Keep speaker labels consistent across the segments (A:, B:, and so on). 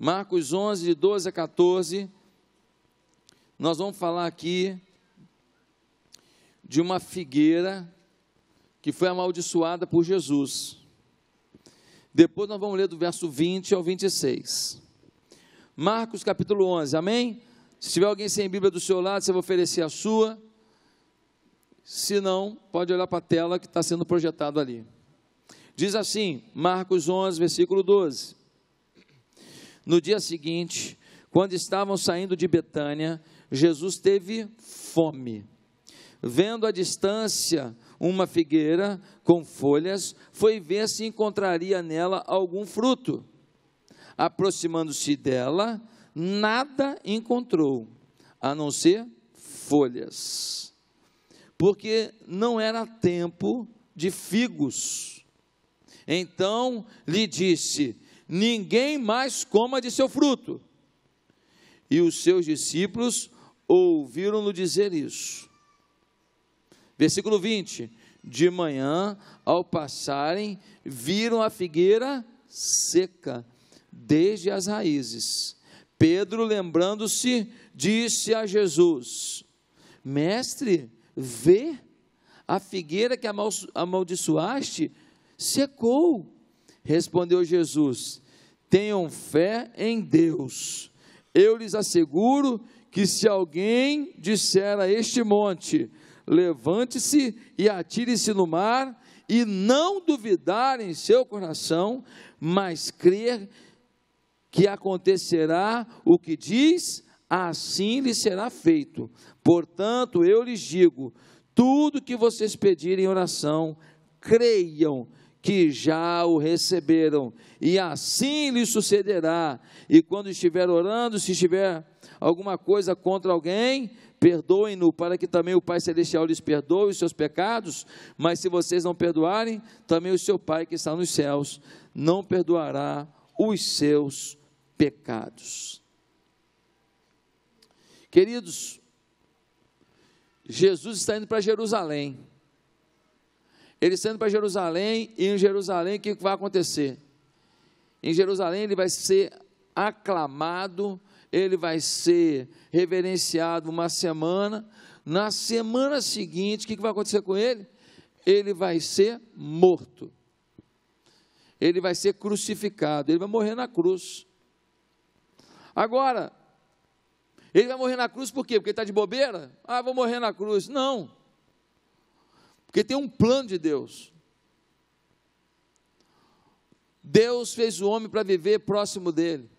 A: Marcos 11, de 12 a 14, nós vamos falar aqui de uma figueira que foi amaldiçoada por Jesus. Depois nós vamos ler do verso 20 ao 26. Marcos capítulo 11, amém? Se tiver alguém sem Bíblia do seu lado, você vai oferecer a sua. Se não, pode olhar para a tela que está sendo projetado ali. Diz assim, Marcos 11, versículo 12. No dia seguinte, quando estavam saindo de Betânia, Jesus teve fome. Vendo à distância uma figueira com folhas, foi ver se encontraria nela algum fruto. Aproximando-se dela, nada encontrou, a não ser folhas, porque não era tempo de figos. Então lhe disse: ninguém mais coma de seu fruto. E os seus discípulos ouviram-no dizer isso. Versículo 20, de manhã, ao passarem, viram a figueira seca, desde as raízes. Pedro, lembrando-se, disse a Jesus: mestre, vê, a figueira que amaldiçoaste secou. Respondeu Jesus: tenham fé em Deus. Eu lhes asseguro que se alguém disser a este monte: levante-se e atire-se no mar, e não duvidar em seu coração, mas crer que acontecerá o que diz, assim lhe será feito. Portanto, eu lhes digo: tudo que vocês pedirem em oração, creiam que já o receberam, e assim lhe sucederá. E quando estiver orando, se tiver alguma coisa contra alguém, perdoem-no, para que também o Pai Celestial lhes perdoe os seus pecados. Mas se vocês não perdoarem, também o seu Pai que está nos céus não perdoará os seus pecados. Queridos, Jesus está indo para Jerusalém. Ele está indo para Jerusalém, e em Jerusalém o que vai acontecer? Em Jerusalém ele vai ser aclamado, ele vai ser reverenciado uma semana. Na semana seguinte, o que vai acontecer com ele? Ele vai ser morto, ele vai ser crucificado, ele vai morrer na cruz. Agora, ele vai morrer na cruz por quê? Porque ele está de bobeira? Ah, vou morrer na cruz. Não, porque tem um plano de Deus. Deus fez o homem para viver próximo dele,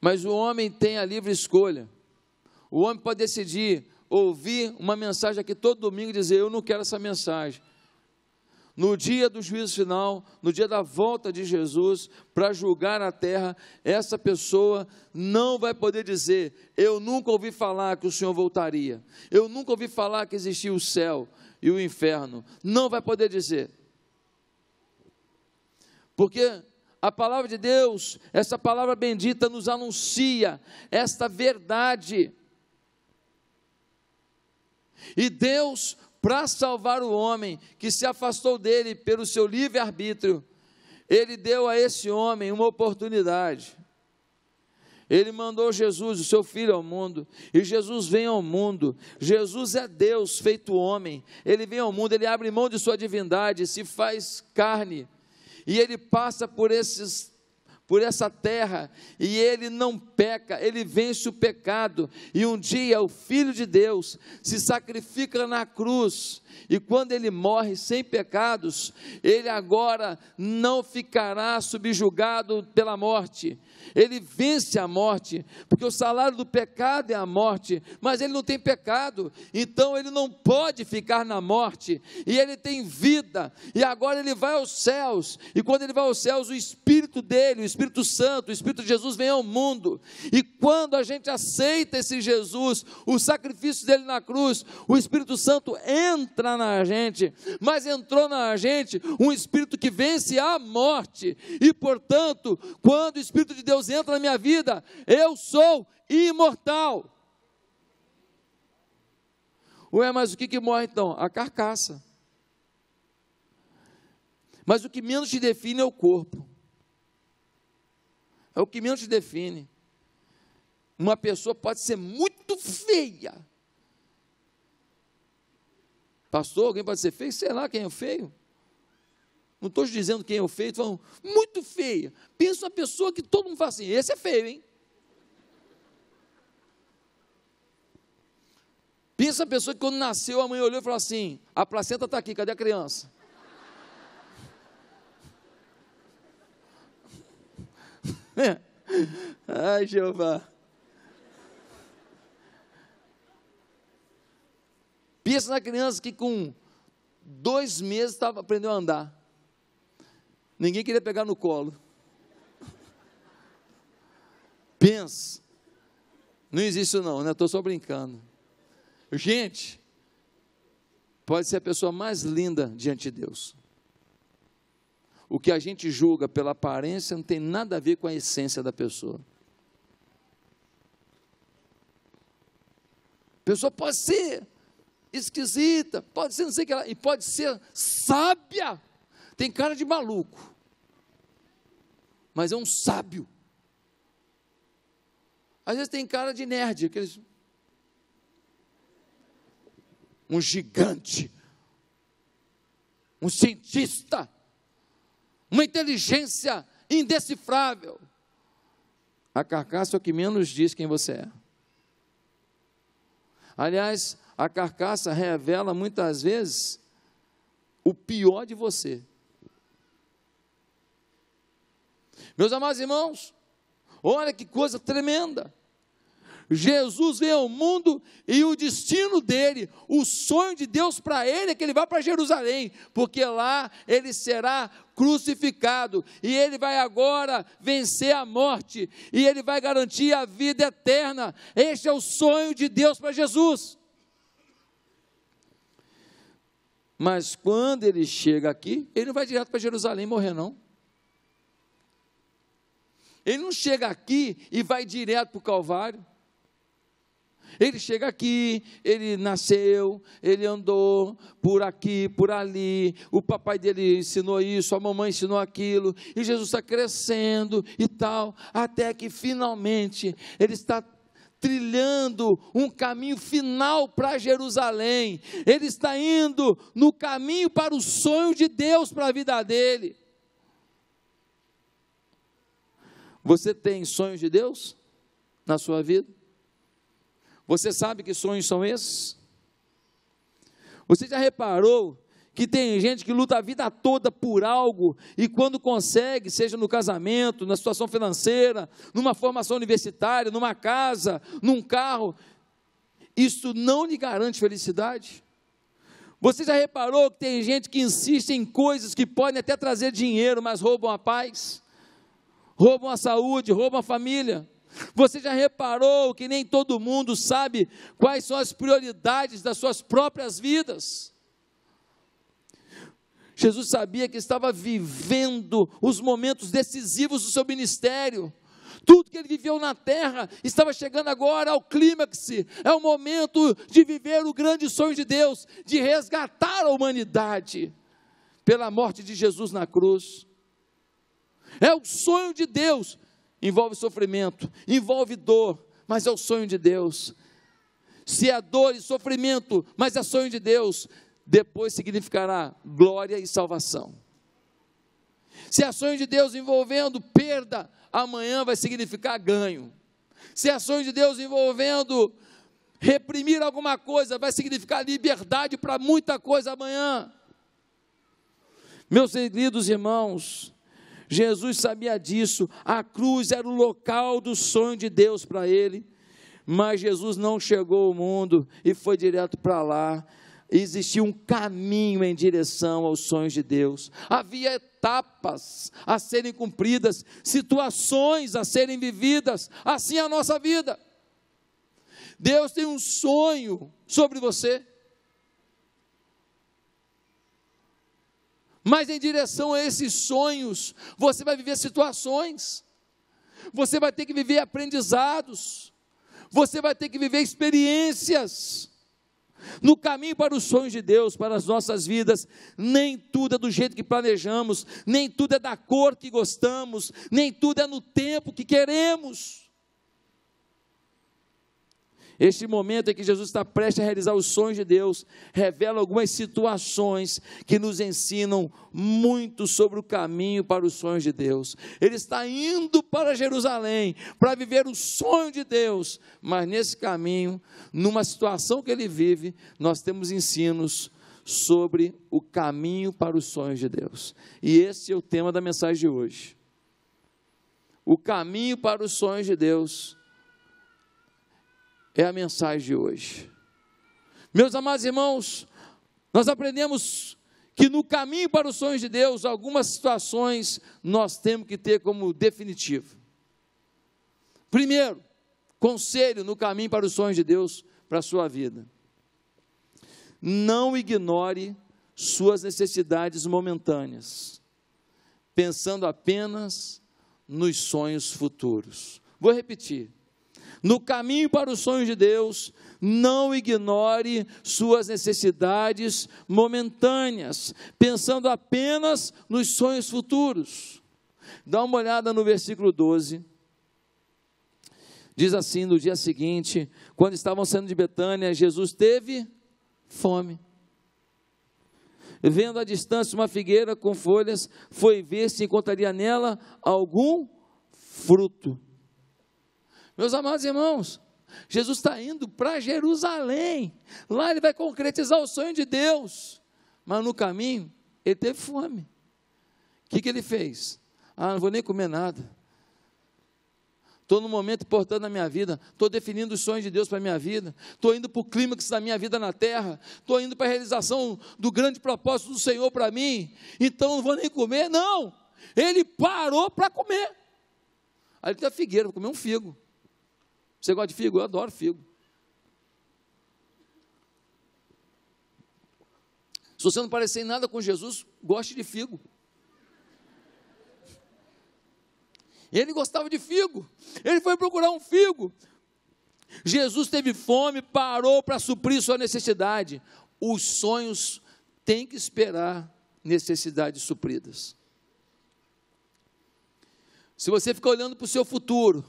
A: mas o homem tem a livre escolha. O homem pode decidir ouvir uma mensagem aqui todo domingo e dizer: eu não quero essa mensagem. No dia do juízo final, no dia da volta de Jesus para julgar a terra, essa pessoa não vai poder dizer: eu nunca ouvi falar que o Senhor voltaria, eu nunca ouvi falar que existia o céu e o inferno. Não vai poder dizer, porque a palavra de Deus, essa palavra bendita, nos anuncia esta verdade. E Deus, para salvar o homem que se afastou dele pelo seu livre-arbítrio, ele deu a esse homem uma oportunidade. Ele mandou Jesus, o seu Filho, ao mundo, e Jesus vem ao mundo. Jesus é Deus feito homem, ele vem ao mundo, ele abre mão de sua divindade, se faz carne, e ele passa por essa terra, e ele não peca, ele vence o pecado, e um dia o Filho de Deus se sacrifica na cruz, e quando ele morre sem pecados, ele agora não ficará subjugado pela morte, ele vence a morte, porque o salário do pecado é a morte, mas ele não tem pecado, então ele não pode ficar na morte, e ele tem vida, e agora ele vai aos céus, e quando ele vai aos céus, o Espírito dele, o Espírito Santo, o Espírito de Jesus vem ao mundo, e quando a gente aceita esse Jesus, o sacrifício dele na cruz, o Espírito Santo entra na gente, mas entrou na gente um Espírito que vence a morte, e portanto, quando o Espírito de Deus entra na minha vida, eu sou imortal. Ué, mas o que morre então? A carcaça. Mas o que menos te define é o corpo. É o que menos te define. Uma pessoa pode ser muito feia. Pastor, alguém pode ser feio? Sei lá quem é o feio. Não estou dizendo quem é o feio, estou falando muito feia. Pensa uma pessoa que todo mundo fala assim, esse é feio, hein? Pensa uma pessoa que quando nasceu, a mãe olhou e falou assim, a placenta está aqui, cadê a criança? Ai, Jeová. Pensa na criança que com 2 meses aprendeu a andar. Ninguém queria pegar no colo. Pensa. Não existe isso não, né? Estou só brincando. Gente, pode ser a pessoa mais linda diante de Deus. O que a gente julga pela aparência não tem nada a ver com a essência da pessoa. A pessoa pode ser esquisita, pode ser não sei o que lá, e pode ser sábia. Tem cara de maluco, mas é um sábio. Às vezes tem cara de nerd, aqueles, um gigante, um cientista, uma inteligência indecifrável. A carcaça é o que menos diz quem você é. Aliás, a carcaça revela muitas vezes o pior de você. Meus amados irmãos, olha que coisa tremenda. Jesus veio ao mundo e o destino dele, o sonho de Deus para ele é que ele vá para Jerusalém, porque lá ele será crucificado, e ele vai agora vencer a morte, e ele vai garantir a vida eterna. Este é o sonho de Deus para Jesus. Mas quando ele chega aqui, ele não vai direto para Jerusalém morrer, não. Ele não chega aqui e vai direto para o Calvário. Ele chega aqui, ele nasceu, ele andou por aqui, por ali, o papai dele ensinou isso, a mamãe ensinou aquilo, e Jesus está crescendo e tal, até que finalmente ele está trilhando um caminho final para Jerusalém. Ele está indo no caminho para o sonho de Deus para a vida dele. Você tem sonhos de Deus na sua vida? Você sabe que sonhos são esses? Você já reparou que tem gente que luta a vida toda por algo e quando consegue, seja no casamento, na situação financeira, numa formação universitária, numa casa, num carro, isso não lhe garante felicidade? Você já reparou que tem gente que insiste em coisas que podem até trazer dinheiro, mas roubam a paz, roubam a saúde, roubam a família? Você já reparou que nem todo mundo sabe quais são as prioridades das suas próprias vidas? Jesus sabia que estava vivendo os momentos decisivos do seu ministério. Tudo que ele viveu na terra estava chegando agora ao clímax. É o momento de viver o grande sonho de Deus, de resgatar a humanidade pela morte de Jesus na cruz. É o sonho de Deus. Envolve sofrimento, envolve dor, mas é o sonho de Deus. Se é dor e sofrimento, mas é sonho de Deus, depois significará glória e salvação. Se é sonho de Deus envolvendo perda, amanhã vai significar ganho. Se é sonho de Deus envolvendo reprimir alguma coisa, vai significar liberdade para muita coisa amanhã. Meus queridos irmãos, Jesus sabia disso, a cruz era o local do sonho de Deus para ele, mas Jesus não chegou ao mundo e foi direto para lá. Existia um caminho em direção aos sonhos de Deus, havia etapas a serem cumpridas, situações a serem vividas, assim é a nossa vida. Deus tem um sonho sobre você, mas em direção a esses sonhos, você vai viver situações, você vai ter que viver aprendizados, você vai ter que viver experiências, No caminho para os sonhos de Deus, para as nossas vidas, nem tudo é do jeito que planejamos, nem tudo é da cor que gostamos, nem tudo é no tempo que queremos. Este momento em que Jesus está prestes a realizar os sonhos de Deus, revela algumas situações que nos ensinam muito sobre o caminho para os sonhos de Deus. Ele está indo para Jerusalém, para viver o sonho de Deus, mas nesse caminho, numa situação que ele vive, nós temos ensinos sobre o caminho para os sonhos de Deus. E esse é o tema da mensagem de hoje. O caminho para os sonhos de Deus é a mensagem de hoje. Meus amados irmãos, nós aprendemos que no caminho para os sonhos de Deus, algumas situações nós temos que ter como definitivo. Primeiro, conselho no caminho para os sonhos de Deus para a sua vida: não ignore suas necessidades momentâneas, pensando apenas nos sonhos futuros. Vou repetir. No caminho para os sonhos de Deus, não ignore suas necessidades momentâneas, pensando apenas nos sonhos futuros. Dá uma olhada no versículo 12. Diz assim: no dia seguinte, quando estavam saindo de Betânia, Jesus teve fome. Vendo à distância uma figueira com folhas, foi ver se encontraria nela algum fruto. Meus amados irmãos, Jesus está indo para Jerusalém, lá ele vai concretizar o sonho de Deus, mas no caminho, ele teve fome. O que ele fez? Não vou nem comer nada, estou num momento importante na minha vida, estou definindo os sonhos de Deus para a minha vida, estou indo para o clímax da minha vida na terra, estou indo para a realização do grande propósito do Senhor para mim, então não vou nem comer. Não, ele parou para comer. Aí ele tem a figueira, vou comer um figo. Você gosta de figo? Eu adoro figo. Se você não parecer em nada com Jesus, goste de figo. Ele gostava de figo. Ele foi procurar um figo. Jesus teve fome, parou para suprir sua necessidade. Os sonhos têm que esperar necessidades supridas. Se você ficar olhando para o seu futuro,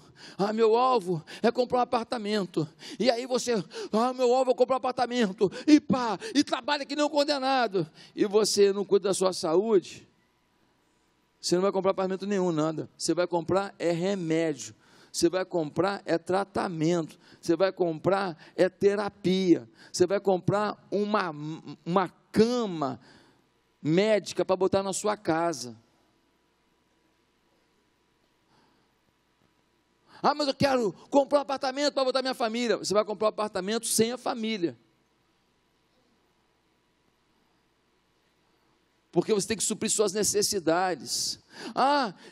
A: meu alvo é comprar um apartamento, e aí você, meu alvo é comprar um apartamento, e trabalha que nem um condenado, e você não cuida da sua saúde, você não vai comprar apartamento nenhum, nada. Você vai comprar é remédio, você vai comprar é tratamento, você vai comprar é terapia, você vai comprar uma cama médica para botar na sua casa. Mas eu quero comprar um apartamento para botar minha família. Você vai comprar um apartamento sem a família. Porque você tem que suprir suas necessidades.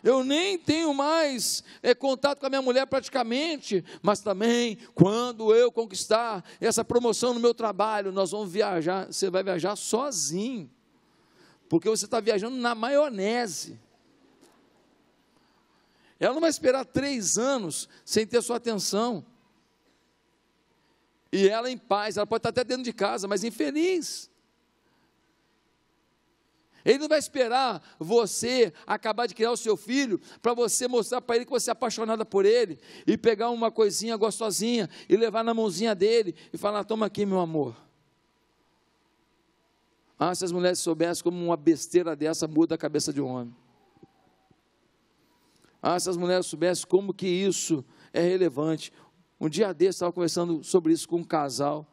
A: Eu nem tenho mais contato com a minha mulher praticamente, mas também, quando eu conquistar essa promoção no meu trabalho, nós vamos viajar. Você vai viajar sozinho, porque você está viajando na maionese. Ela não vai esperar 3 anos sem ter sua atenção. E ela em paz, ela pode estar até dentro de casa, mas infeliz. Ele não vai esperar você acabar de criar o seu filho, para você mostrar para ele que você é apaixonada por ele, e pegar uma coisinha gostosinha, e levar na mãozinha dele, e falar: toma aqui, meu amor. Se as mulheres soubessem como uma besteira dessa muda a cabeça de um homem. Se as mulheres soubessem como que isso é relevante. Um dia desse, estava conversando sobre isso com um casal,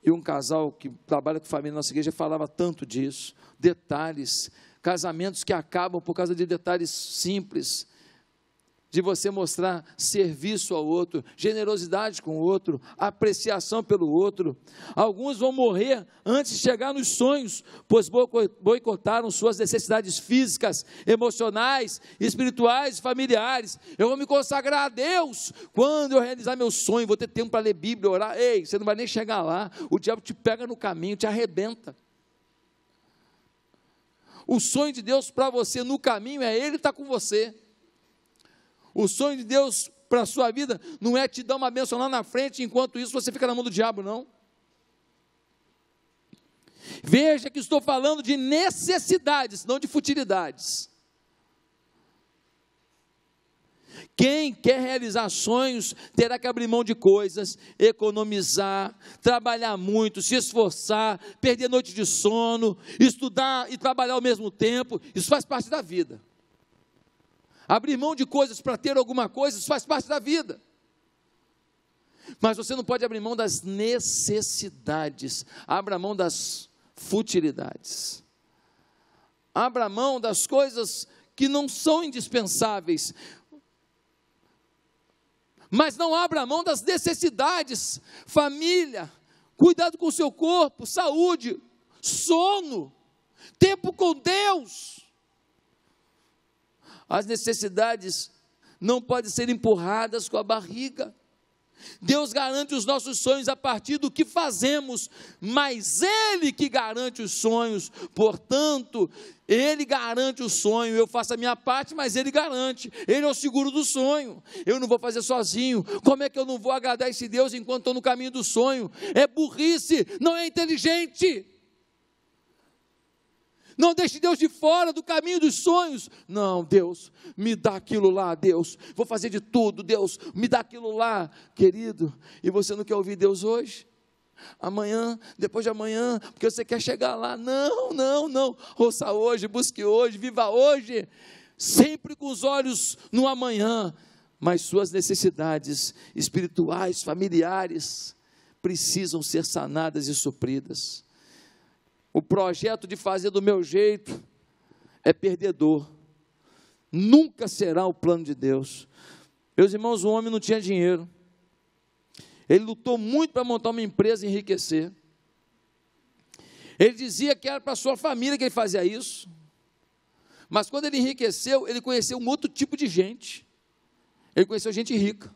A: e um casal que trabalha com família na nossa igreja falava tanto disso, detalhes, casamentos que acabam por causa de detalhes simples, de você mostrar serviço ao outro, generosidade com o outro, apreciação pelo outro. Alguns vão morrer antes de chegar nos sonhos, pois boicotaram suas necessidades físicas, emocionais, espirituais e familiares. Eu vou me consagrar a Deus quando eu realizar meu sonho, vou ter tempo para ler Bíblia, orar. Ei, você não vai nem chegar lá, o diabo te pega no caminho, te arrebenta. O sonho de Deus para você no caminho é Ele estar com você. O sonho de Deus para a sua vida não é te dar uma bênção lá na frente, enquanto isso você fica na mão do diabo, não. Veja que estou falando de necessidades, não de futilidades. Quem quer realizar sonhos terá que abrir mão de coisas, economizar, trabalhar muito, se esforçar, perder noite de sono, estudar e trabalhar ao mesmo tempo. Isso faz parte da vida. Abrir mão de coisas para ter alguma coisa, isso faz parte da vida. Mas você não pode abrir mão das necessidades. Abra mão das futilidades. Abra mão das coisas que não são indispensáveis. Mas não abra mão das necessidades, família, cuidado com o seu corpo, saúde, sono, tempo com Deus. As necessidades não podem ser empurradas com a barriga. Deus garante os nossos sonhos a partir do que fazemos, mas Ele que garante os sonhos, portanto, Ele garante o sonho. Eu faço a minha parte, mas Ele garante, Ele é o seguro do sonho. Eu não vou fazer sozinho. Como é que eu não vou agradar esse Deus enquanto estou no caminho do sonho? É burrice, não é inteligente. Não deixe Deus de fora do caminho dos sonhos. Não, Deus, me dá aquilo lá, Deus. Vou fazer de tudo, Deus, me dá aquilo lá. Querido, e você não quer ouvir Deus hoje? Amanhã, depois de amanhã, porque você quer chegar lá. Não, não, não. Ouça hoje, busque hoje, viva hoje. Sempre com os olhos no amanhã. Mas suas necessidades espirituais, familiares, precisam ser sanadas e supridas. O projeto de fazer do meu jeito é perdedor. Nunca será o plano de Deus. Meus irmãos, o homem não tinha dinheiro. Ele lutou muito para montar uma empresa e enriquecer. Ele dizia que era para a sua família que ele fazia isso. Mas quando ele enriqueceu, ele conheceu um outro tipo de gente. Ele conheceu gente rica.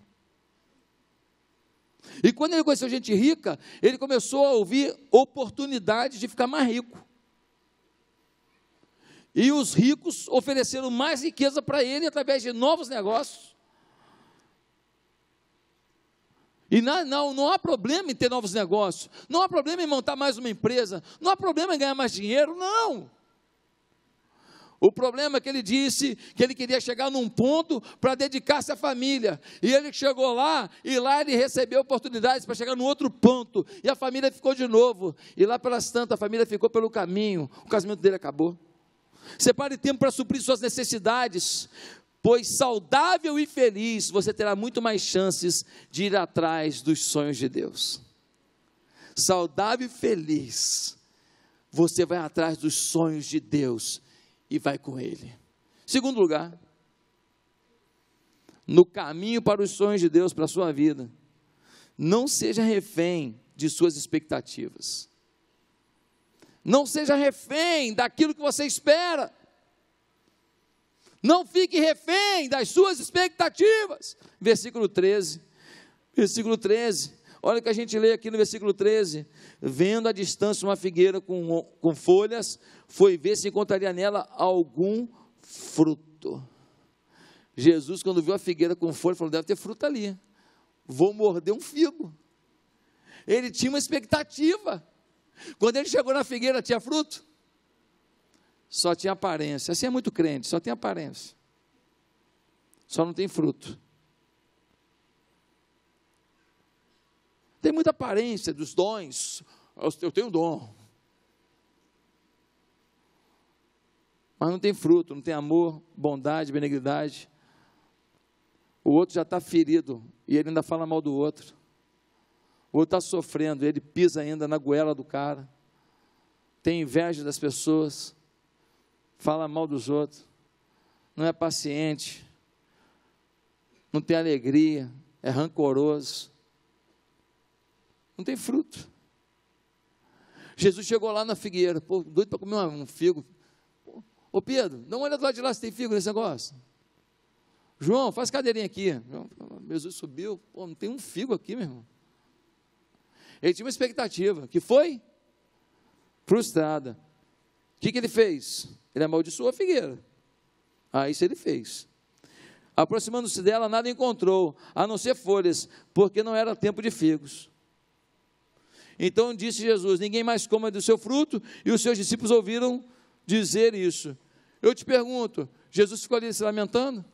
A: E quando ele conheceu gente rica, ele começou a ouvir oportunidades de ficar mais rico. E os ricos ofereceram mais riqueza para ele através de novos negócios. E não há problema em ter novos negócios, não há problema em montar mais uma empresa, não há problema em ganhar mais dinheiro, não. O problema é que ele disse que ele queria chegar num ponto para dedicar-se à família. E ele chegou lá, e lá ele recebeu oportunidades para chegar no outro ponto. E a família ficou de novo. E lá pelas tantas, a família ficou pelo caminho. O casamento dele acabou. Separe tempo para suprir suas necessidades, pois saudável e feliz você terá muito mais chances de ir atrás dos sonhos de Deus. Saudável e feliz, você vai atrás dos sonhos de Deus e vai com Ele. Segundo lugar, no caminho para os sonhos de Deus para a sua vida, não seja refém de suas expectativas. Não seja refém daquilo que você espera. Não fique refém das suas expectativas. Versículo 13. Versículo 13. Olha o que a gente lê aqui no versículo 13. Vendo à distância uma figueira com folhas, foi ver se encontraria nela algum fruto. Jesus, quando viu a figueira com folha, falou: deve ter fruta ali. Vou morder um figo. Ele tinha uma expectativa. Quando ele chegou na figueira, tinha fruto? Só tinha aparência. Assim é muito crente, só tem aparência. Só não tem fruto. Tem muita aparência dos dons. Eu tenho dom. Mas não tem fruto, não tem amor, bondade, benignidade. O outro já está ferido e ele ainda fala mal do outro. O outro está sofrendo, ele pisa ainda na goela do cara. Tem inveja das pessoas. Fala mal dos outros. Não é paciente. Não tem alegria. É rancoroso. Não tem fruto. Jesus chegou lá na figueira, pô, doido para comer um figo. Ô Pedro, dá uma olhada do lado de lá se tem figo nesse negócio. João, faz cadeirinha aqui. Jesus subiu, pô, não tem um figo aqui, meu irmão. Ele tinha uma expectativa, que foi frustrada. O que ele fez? Ele amaldiçoou a figueira. Isso ele fez. Aproximando-se dela, nada encontrou, a não ser folhas, porque não era tempo de figos. Então disse Jesus: ninguém mais coma do seu fruto, e os seus discípulos ouviram dizer isso. Eu te pergunto, Jesus ficou ali se lamentando?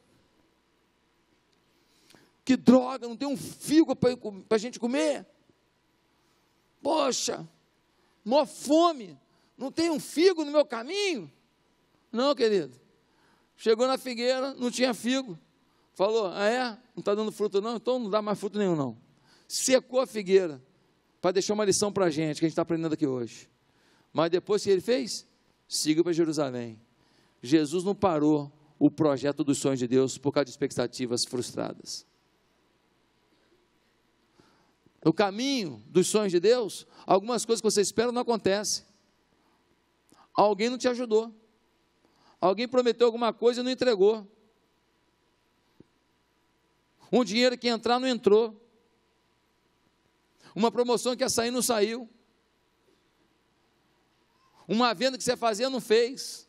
A: Que droga, não tem um figo para a gente comer? Poxa, mó fome, não tem um figo no meu caminho? Não, querido. Chegou na figueira, não tinha figo. Falou: ah é? Não está dando fruto não? Então não dá mais fruto nenhum não. Secou a figueira, para deixar uma lição para a gente, que a gente está aprendendo aqui hoje. Mas depois que ele fez, siga para Jerusalém. Jesus não parou o projeto dos sonhos de Deus por causa de expectativas frustradas. No caminho dos sonhos de Deus, algumas coisas que você espera não acontecem. Alguém não te ajudou. Alguém prometeu alguma coisa e não entregou. Um dinheiro que ia entrar não entrou. Uma promoção que ia sair não saiu. Uma venda que você fazia não fez.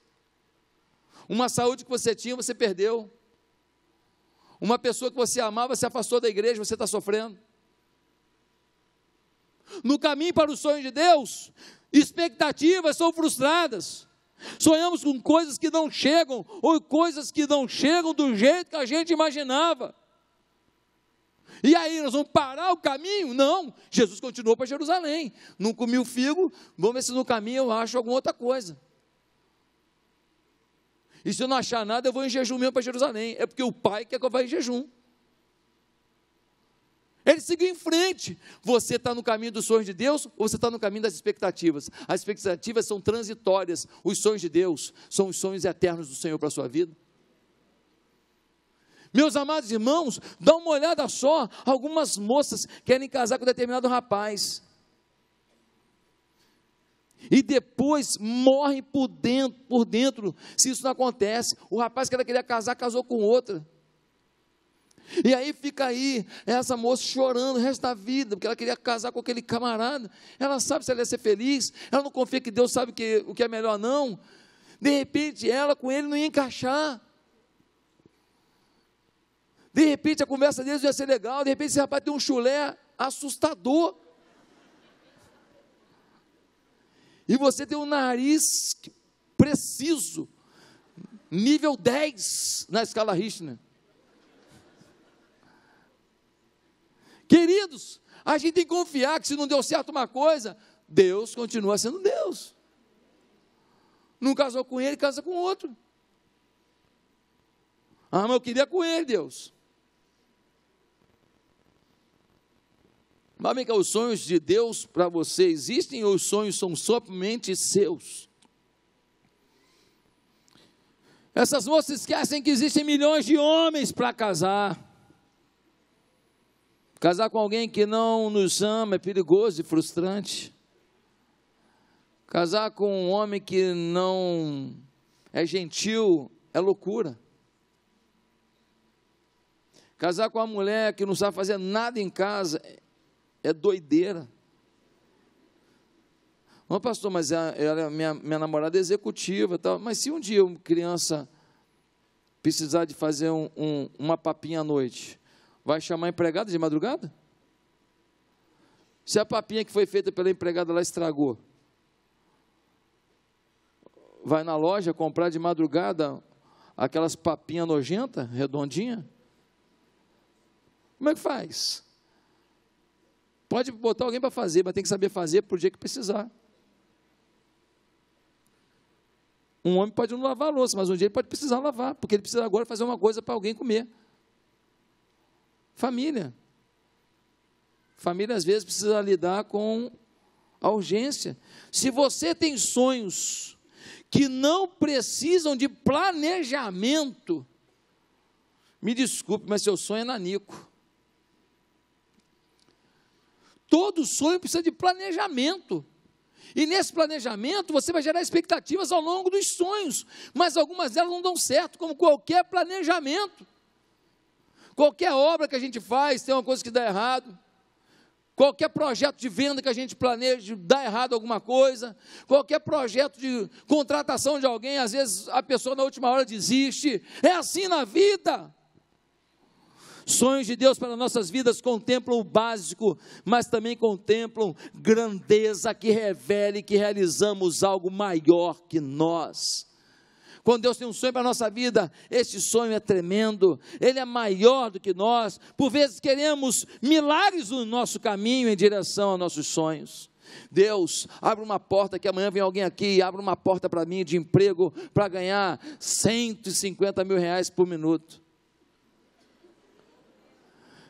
A: Uma saúde que você tinha, você perdeu. Uma pessoa que você amava se afastou da igreja, você está sofrendo. No caminho para os sonhos de Deus, expectativas são frustradas. Sonhamos com coisas que não chegam, ou coisas que não chegam do jeito que a gente imaginava. E aí, nós vamos parar o caminho? Não, Jesus continuou para Jerusalém. Não comi o figo, vamos ver se no caminho eu acho alguma outra coisa. E se eu não achar nada, eu vou em jejum mesmo para Jerusalém. É porque o Pai quer que eu vá em jejum. Ele seguiu em frente. Você está no caminho dos sonhos de Deus, ou você está no caminho das expectativas? As expectativas são transitórias. Os sonhos de Deus são os sonhos eternos do Senhor para a sua vida. Meus amados irmãos, dá uma olhada só. Algumas moças querem casar com determinado rapaz. E depois morrem por dentro, se isso não acontece. O rapaz que ela queria casar, casou com outra. E aí fica aí, essa moça chorando o resto da vida, porque ela queria casar com aquele camarada. Ela sabe se ela ia ser feliz, ela não confia que Deus sabe o que é melhor não. De repente ela com ele não ia encaixar. De repente a conversa deles não ia ser legal, de repente esse rapaz tem um chulé assustador. E você tem um nariz preciso, nível 10 na escala Richter. Queridos, a gente tem que confiar que se não deu certo uma coisa, Deus continua sendo Deus. Não casou com ele, casa com outro. Ah, mas eu queria com ele, Deus. Mas bem que os sonhos de Deus para você existem ou os sonhos são somente seus? Essas moças esquecem que existem milhões de homens para casar. Casar com alguém que não nos ama é perigoso e frustrante. Casar com um homem que não é gentil é loucura. Casar com uma mulher que não sabe fazer nada em casa é doideira. Não, pastor, mas ela, minha namorada é executiva, tal. Mas se um dia uma criança precisar de fazer uma papinha à noite, vai chamar a empregada de madrugada? Se a papinha que foi feita pela empregada lá estragou, vai na loja comprar de madrugada aquelas papinhas nojentas, redondinhas? Como é que faz? Pode botar alguém para fazer, mas tem que saber fazer por dia que precisar. Um homem pode não lavar a louça, mas um dia ele pode precisar lavar, porque ele precisa agora fazer uma coisa para alguém comer. Família. Família, às vezes, precisa lidar com a urgência. Se você tem sonhos que não precisam de planejamento, me desculpe, mas seu sonho é nanico. Todo sonho precisa de planejamento. E nesse planejamento, você vai gerar expectativas ao longo dos sonhos, mas algumas delas não dão certo, como qualquer planejamento. Qualquer obra que a gente faz, tem uma coisa que dá errado. Qualquer projeto de venda que a gente planeja, dá errado alguma coisa. Qualquer projeto de contratação de alguém, às vezes a pessoa na última hora desiste. É assim na vida. Sonhos de Deus para nossas vidas contemplam o básico, mas também contemplam grandeza que revele que realizamos algo maior que nós. Quando Deus tem um sonho para a nossa vida, esse sonho é tremendo, ele é maior do que nós. Por vezes queremos milagres no nosso caminho em direção aos nossos sonhos. Deus, abre uma porta, que amanhã vem alguém aqui e abre uma porta para mim de emprego, para ganhar 150 mil reais por minuto.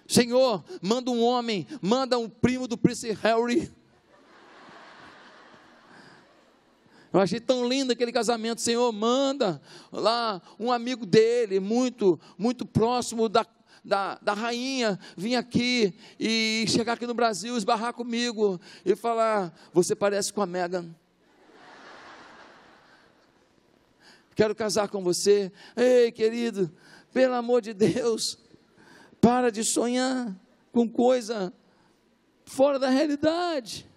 A: Senhor, manda um homem, manda um primo do Prince Harry. Eu achei tão lindo aquele casamento. Senhor, manda lá um amigo dele, muito próximo da rainha, vir aqui e chegar aqui no Brasil, esbarrar comigo e falar: você parece com a Meghan, quero casar com você. Ei, querido, pelo amor de Deus, para de sonhar com coisa fora da realidade.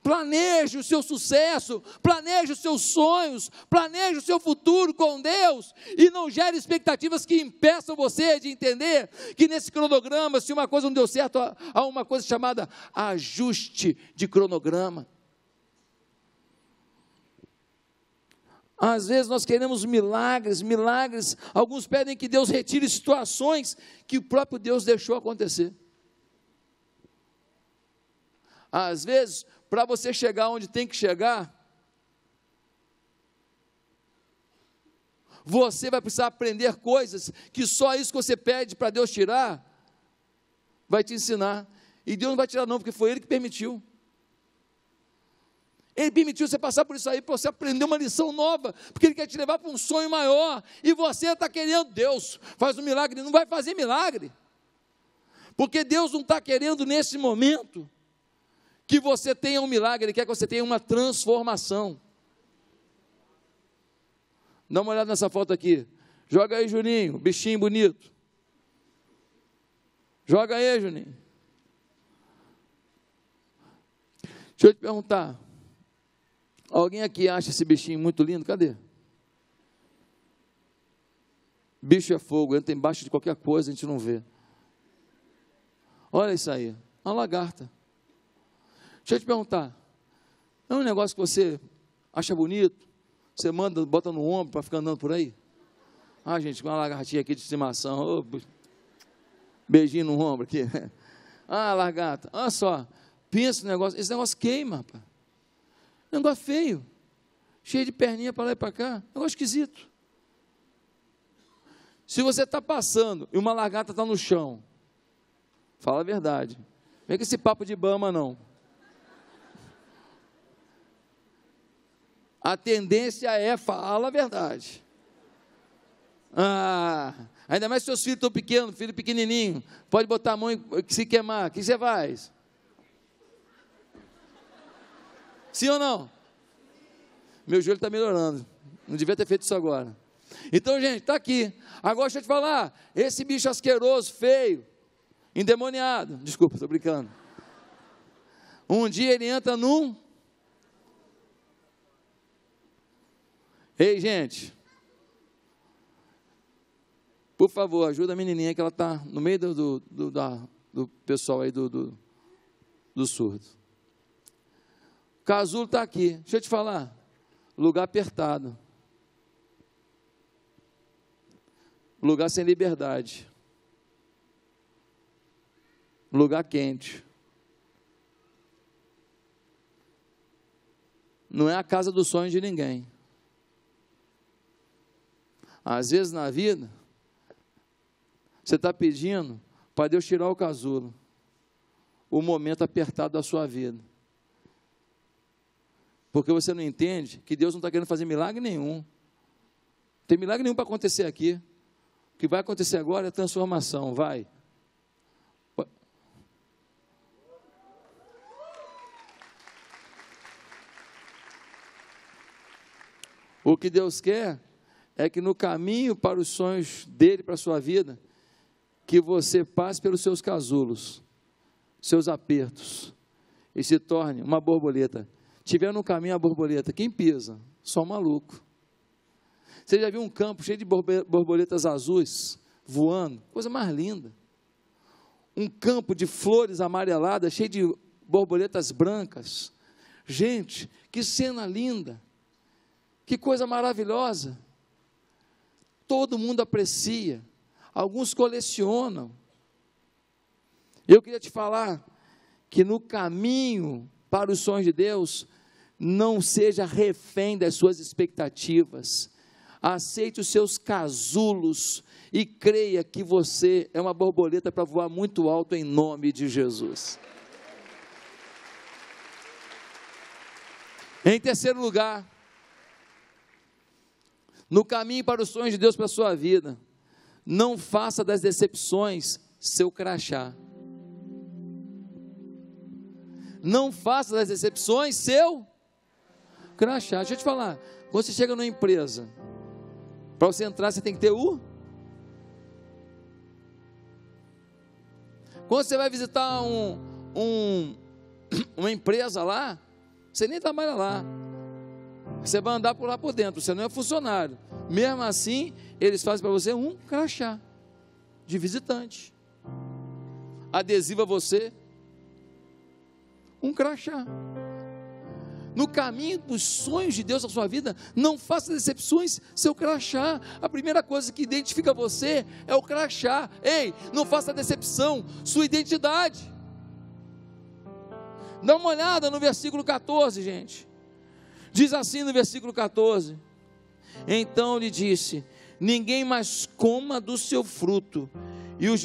A: Planeje o seu sucesso, planeje os seus sonhos, planeje o seu futuro com Deus, e não gere expectativas que impeçam você de entender que nesse cronograma, se uma coisa não deu certo, há uma coisa chamada ajuste de cronograma. Às vezes nós queremos milagres, alguns pedem que Deus retire situações que o próprio Deus deixou acontecer. Às vezes, para você chegar onde tem que chegar, você vai precisar aprender coisas que só isso que você pede para Deus tirar, vai te ensinar. E Deus não vai tirar não, porque foi Ele que permitiu. Ele permitiu você passar por isso aí, para você aprender uma lição nova, porque Ele quer te levar para um sonho maior, e você está querendo: Deus, faz um milagre. Ele não vai fazer milagre, porque Deus não está querendo nesse momento que você tenha um milagre, Ele quer que você tenha uma transformação. Dá uma olhada nessa foto aqui, joga aí, Juninho, bichinho bonito, joga aí, Juninho. Deixa eu te perguntar, alguém aqui acha esse bichinho muito lindo? Cadê? Bicho é fogo, entra embaixo de qualquer coisa, a gente não vê. Olha isso aí, uma lagarta. Deixa eu te perguntar, é um negócio que você acha bonito, você manda, bota no ombro para ficar andando por aí? Ah, gente, com uma lagartinha aqui de estimação, oh, beijinho no ombro aqui. Ah, lagarta, olha só, pensa no negócio, esse negócio queima, rapaz. Negócio feio, cheio de perninha para lá e para cá, negócio esquisito. Se você está passando e uma lagarta está no chão, fala a verdade, não vem com esse papo de Bama não. A tendência é, fala a verdade. Ah, ainda mais se seus filhos estão pequenos, filho pequenininho, pode botar a mão e se queimar, o que você faz? Sim ou não? Meu joelho está melhorando, não devia ter feito isso agora. Então, gente, está aqui. Agora deixa eu te falar, esse bicho asqueroso, feio, endemoniado, desculpa, estou brincando. Um dia ele entra num... Ei, gente, por favor, ajuda a menininha que ela está no meio do pessoal aí do surdo. O casulo está aqui, deixa eu te falar, lugar apertado, lugar sem liberdade, lugar quente. Não é a casa dos sonhos de ninguém. Às vezes na vida, você está pedindo para Deus tirar o casulo, o momento apertado da sua vida, porque você não entende que Deus não está querendo fazer milagre nenhum, não tem milagre nenhum para acontecer aqui. O que vai acontecer agora é transformação, vai. O que Deus quer é que no caminho para os sonhos dele, para a sua vida, que você passe pelos seus casulos, seus apertos, e se torne uma borboleta. Tiver no caminho a borboleta, quem pisa? Só um maluco. Você já viu um campo cheio de borboletas azuis, voando, coisa mais linda. Um campo de flores amareladas, cheio de borboletas brancas. Gente, que cena linda, que coisa maravilhosa. Todo mundo aprecia, alguns colecionam. Eu queria te falar que no caminho para os sonhos de Deus, não seja refém das suas expectativas, aceite os seus casulos e creia que você é uma borboleta para voar muito alto em nome de Jesus. Em terceiro lugar, no caminho para os sonhos de Deus para a sua vida, não faça das decepções seu crachá. Não faça das decepções seu crachá. Deixa eu te falar, quando você chega numa empresa, para você entrar você tem que ter Quando você vai visitar uma empresa lá, você nem trabalha lá, você vai andar por lá por dentro, você não é funcionário, mesmo assim, eles fazem para você um crachá de visitante, adesiva você, um crachá. No caminho dos sonhos de Deus na sua vida, não faça decepções seu crachá. A primeira coisa que identifica você é o crachá. Ei, não faça decepção sua identidade. Dá uma olhada no versículo 14, gente. Diz assim no versículo 14: então lhe disse: ninguém mais coma do seu fruto. E os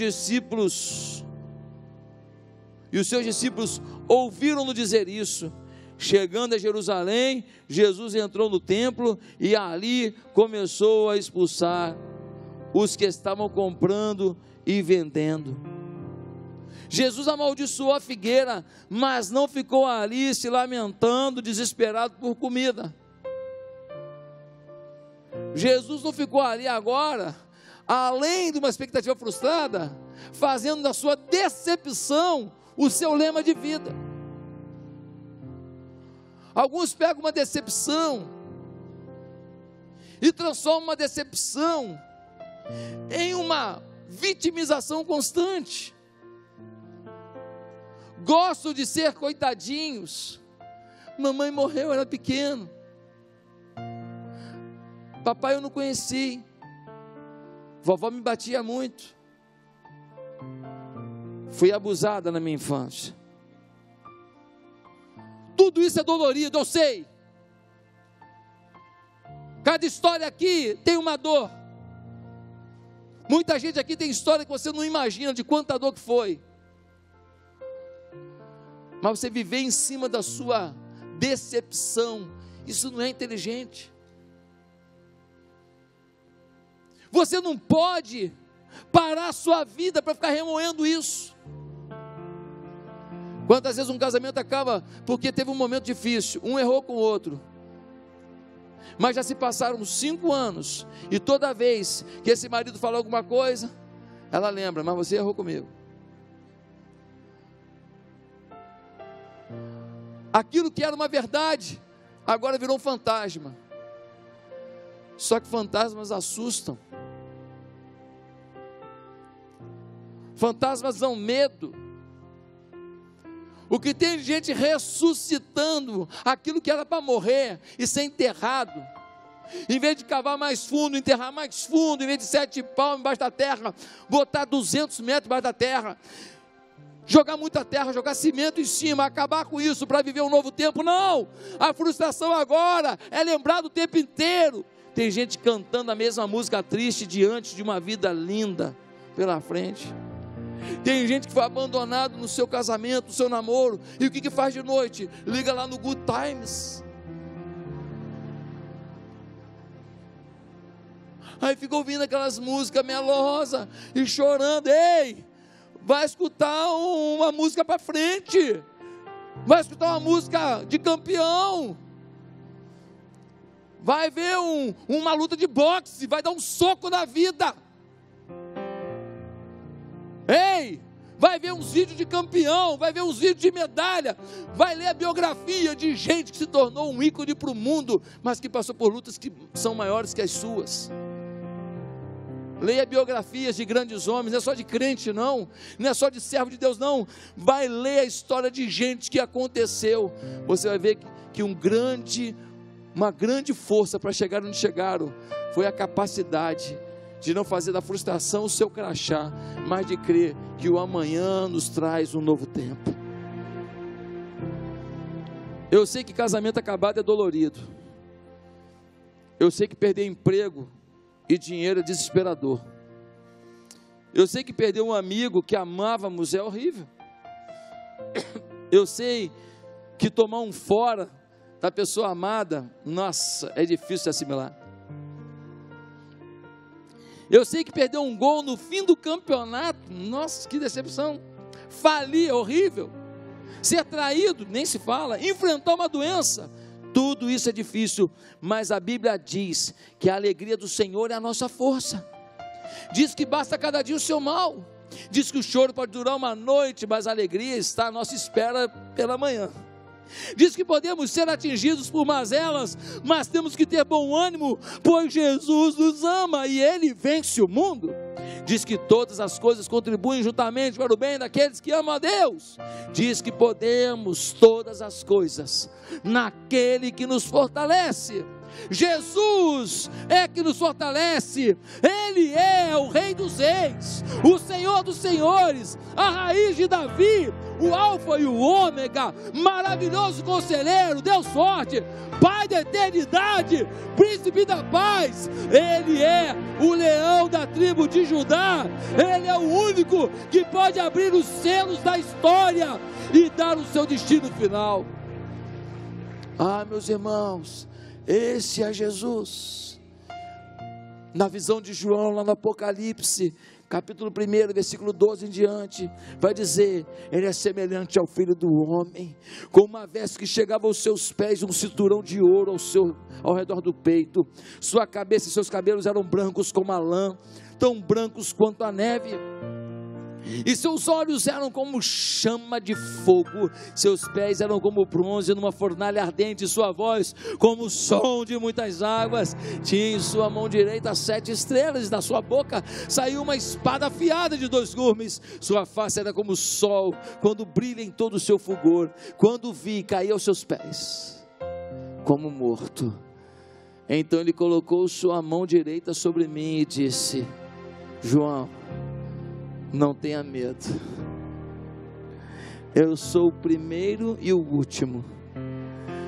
A: seus discípulos ouviram-no dizer isso. Chegando a Jerusalém, Jesus entrou no templo e ali começou a expulsar os que estavam comprando e vendendo. Jesus amaldiçoou a figueira, mas não ficou ali se lamentando, desesperado por comida. Jesus não ficou ali agora, além de uma expectativa frustrada, fazendo da sua decepção o seu lema de vida. Alguns pegam uma decepção e transformam uma decepção em uma vitimização constante. Gostam de ser coitadinhos. Mamãe morreu, eu era pequeno. Papai eu não conheci. Vovó me batia muito. Fui abusada na minha infância. Tudo isso é dolorido, eu sei. Cada história aqui tem uma dor. Muita gente aqui tem história que você não imagina de quanta dor que foi. Mas você viver em cima da sua decepção, isso não é inteligente. Você não pode parar a sua vida para ficar remoendo isso. Quantas vezes um casamento acaba porque teve um momento difícil, um errou com o outro, mas já se passaram 5 anos, e toda vez que esse marido fala alguma coisa, ela lembra: mas você errou comigo. Aquilo que era uma verdade, agora virou um fantasma. Só que fantasmas assustam, fantasmas dão medo. O que tem de gente ressuscitando aquilo que era para morrer e ser enterrado, em vez de cavar mais fundo, enterrar mais fundo, em vez de 7 palmos embaixo da terra, botar 200 metros embaixo da terra, jogar muita terra, jogar cimento em cima, acabar com isso para viver um novo tempo. Não, a frustração agora é lembrar do tempo inteiro. Tem gente cantando a mesma música triste diante de uma vida linda pela frente. Tem gente que foi abandonado no seu casamento, no seu namoro, e o que faz de noite? Liga lá no Good Times, aí fica ouvindo aquelas músicas melosas e chorando. Ei, vai escutar uma música para frente, vai escutar uma música de campeão, vai ver uma luta de boxe, vai dar um soco na vida. Ei, vai ver uns vídeos de campeão, vai ver uns vídeos de medalha, vai ler a biografia de gente que se tornou um ícone para o mundo, mas que passou por lutas que são maiores que as suas. Leia biografias de grandes homens, não é só de crente não é só de servo de Deus não, vai ler a história de gente que aconteceu, você vai ver que uma grande força para chegar onde chegaram, foi a capacidade de não fazer da frustração o seu crachá, mas de crer que o amanhã nos traz um novo tempo. Eu sei que casamento acabado é dolorido, eu sei que perder emprego e dinheiro é desesperador, eu sei que perder um amigo que amávamos é horrível, eu sei que tomar um fora da pessoa amada, nossa, é difícil de assimilar. Eu sei que perder um gol no fim do campeonato, nossa, que decepção. Falir é horrível. Ser traído, nem se fala. Enfrentar uma doença, tudo isso é difícil. Mas a Bíblia diz que a alegria do Senhor é a nossa força. Diz que basta cada dia o seu mal. Diz que o choro pode durar uma noite, mas a alegria está à nossa espera pela manhã. Diz que podemos ser atingidos por mazelas, mas temos que ter bom ânimo, pois Jesus nos ama e Ele vence o mundo. Diz que todas as coisas contribuem juntamente para o bem daqueles que amam a Deus. Diz que podemos todas as coisas naquele que nos fortalece. Jesus é que nos fortalece, Ele é o Rei dos Reis, o Senhor dos Senhores, a raiz de Davi, o Alfa e o Ômega, maravilhoso conselheiro, Deus forte, Pai da eternidade, Príncipe da paz. Ele é o leão da tribo de Judá, Ele é o único que pode abrir os selos da história e dar o seu destino final. Meus irmãos, esse é Jesus. Na visão de João, lá no Apocalipse, capítulo 1, versículo 12 em diante, vai dizer: Ele é semelhante ao Filho do Homem, com uma veste que chegava aos seus pés, um cinturão de ouro ao redor do peito. Sua cabeça e seus cabelos eram brancos como a lã, tão brancos quanto a neve. E seus olhos eram como chama de fogo, seus pés eram como bronze numa fornalha ardente, sua voz como o som de muitas águas. Tinha em sua mão direita 7 estrelas, e da sua boca saiu uma espada afiada de 2 gumes. Sua face era como o sol, quando brilha em todo o seu fulgor. Quando vi, caí aos seus pés, como morto. Então ele colocou sua mão direita sobre mim e disse: João, não tenha medo, eu sou o primeiro e o último,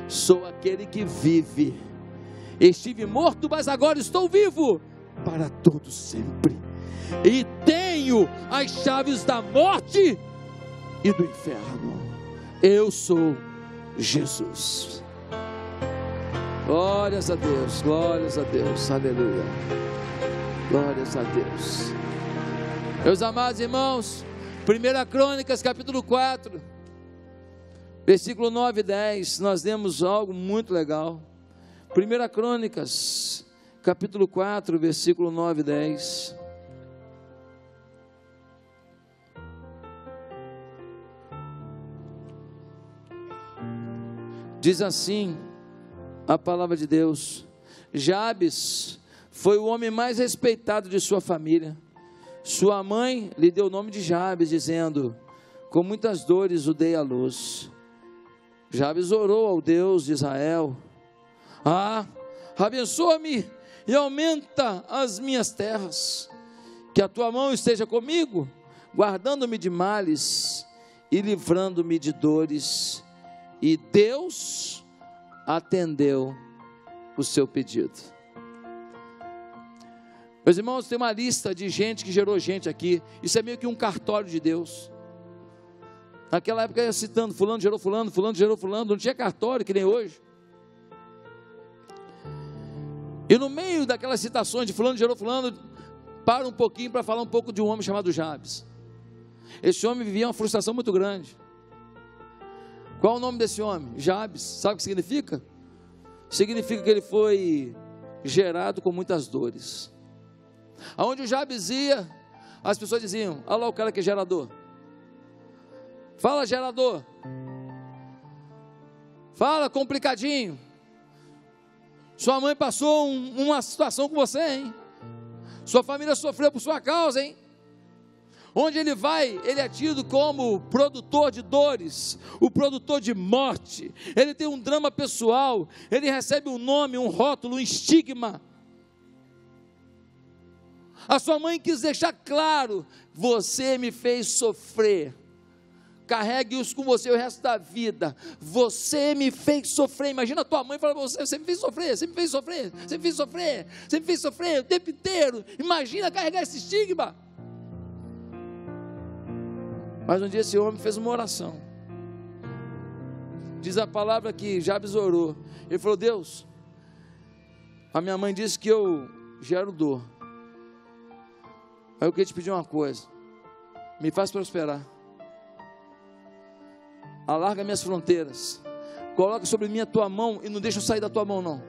A: sou aquele que vive. Estive morto, mas agora estou vivo para todo sempre, e tenho as chaves da morte e do inferno. Eu sou Jesus. Glórias a Deus, aleluia, glórias a Deus. Meus amados irmãos, 1 Crônicas capítulo 4, versículo 9 e 10, nós lemos algo muito legal. 1 Crônicas capítulo 4, versículo 9 e 10. Diz assim a palavra de Deus: Jabes foi o homem mais respeitado de sua família. Sua mãe lhe deu o nome de Jabes, dizendo: com muitas dores o dei à luz. Jabes orou ao Deus de Israel: abençoa-me e aumenta as minhas terras, que a tua mão esteja comigo, guardando-me de males e livrando-me de dores. E Deus atendeu o seu pedido. Meus irmãos, tem uma lista de gente que gerou gente aqui. Isso é meio que um cartório de Deus. Naquela época ia citando: fulano gerou fulano, fulano gerou fulano. Não tinha cartório que nem hoje. E no meio daquelas citações de fulano gerou fulano, para um pouquinho para falar um pouco de um homem chamado Jabes. Esse homem vivia uma frustração muito grande. Qual o nome desse homem? Jabes. Sabe o que significa? Significa que ele foi gerado com muitas dores. Aonde o Jabes ia, as pessoas diziam: olha lá o cara que é gerador. Fala, gerador. Fala, complicadinho. Sua mãe passou uma situação com você, hein? Sua família sofreu por sua causa, hein? Onde ele vai, ele é tido como produtor de dores, o produtor de morte. Ele tem um drama pessoal, ele recebe um nome, um rótulo, um estigma. A sua mãe quis deixar claro: você me fez sofrer, carregue-os com você o resto da vida. Você me fez sofrer. Imagina a tua mãe falando para você: você me fez sofrer, você me fez sofrer, você me fez sofrer, você me fez sofrer o tempo inteiro. Imagina carregar esse estigma. Mas um dia esse homem fez uma oração. Diz a palavra que Jabes orou. Ele falou: Deus, a minha mãe disse que eu gero dor. Aí eu queria te pedir uma coisa: me faz prosperar, alarga minhas fronteiras, coloca sobre mim a tua mão e não deixa eu sair da tua mão não,